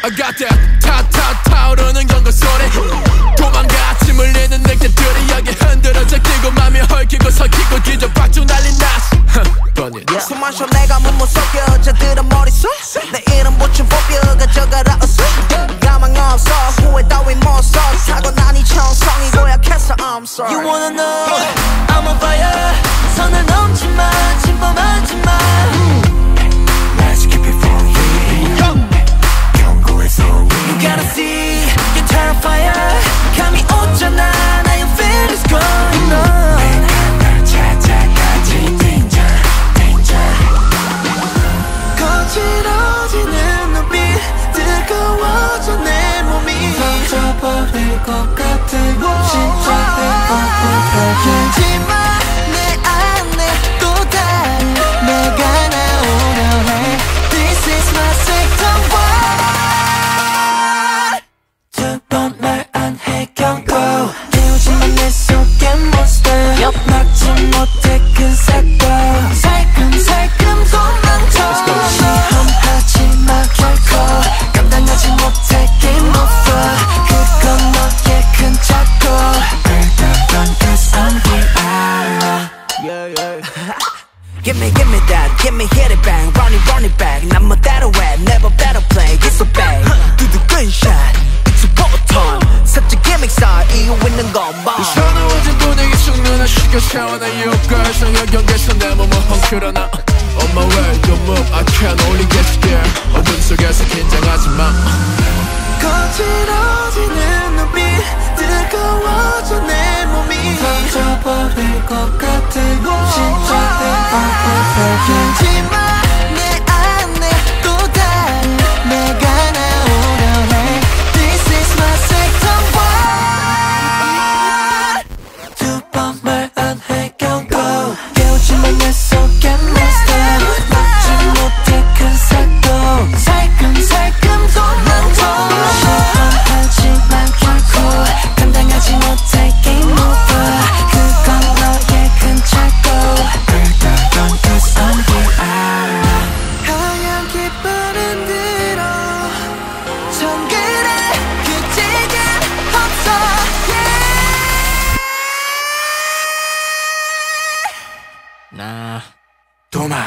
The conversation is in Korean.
I got that 타오르는 경고 소리 도망가 아침을 내는 늑대들이 여기 흔들어져 끼고 맘이 헐키고 설키고 뒤져박죽 날린 나스 숨 마셔 내가 못 속여 여자들은 머릿속 내 이름 붙인 포비어 가져가라 어서 가망 없어 후회 따위 못써 타고난 이 천성이 고약해서 I'm sorry You wanna know I'm on fire 선을 넘지마 침범하지마 Let's keep it for real 경고해서 You gotta see You're terrified 감이 오잖아 Now you feel it's going on 내가 널 찾아가지 danger danger 거칠어지는 눈빛 뜨거워져 내 몸이 터져버릴 것 같아 심장이 하지마 내 안에 또 다른 내가 나오려 해 This is my second one 두 번 말 안 해 경고 깨우지만 내 속에 monster 막지 못해 그 사건 살금살금 도망쳐 시험하지 마 결코 감당하지 못해 game over 그건 너의 큰 착오 일단 run cause I'm here Give me that, give me hit it bang run it back 난 멋대로 해 never better play it's so bad 두둑한 shot it's a ball time 살짝 gimmick style 이유 있는 것만 서러워진 분위기 속 눈을 쉬겨 세워나 You girl 성역경계에서 내 몸을 헝클어놔 On my way, don't move, I can't only get you there 어둠 속에서 긴장하지 마 거칠어지는 눈빛 뜨거워져 내 몸이 터져버릴 것 같아 심장이 하지마 내 안에 또 다른 내가 나오려 해 This is my second one 두 번 말 안 해 경고 깨우지만 내 속에 monster 막지 못해 큰 사건 살금살금 도망쳐 시험하지만 결코 감당하지 못해 game over 그건 너의 큰 착오 일단 run cause I'm here 하얀 깃발은 들어 정글에 규칙은 없어 나 도망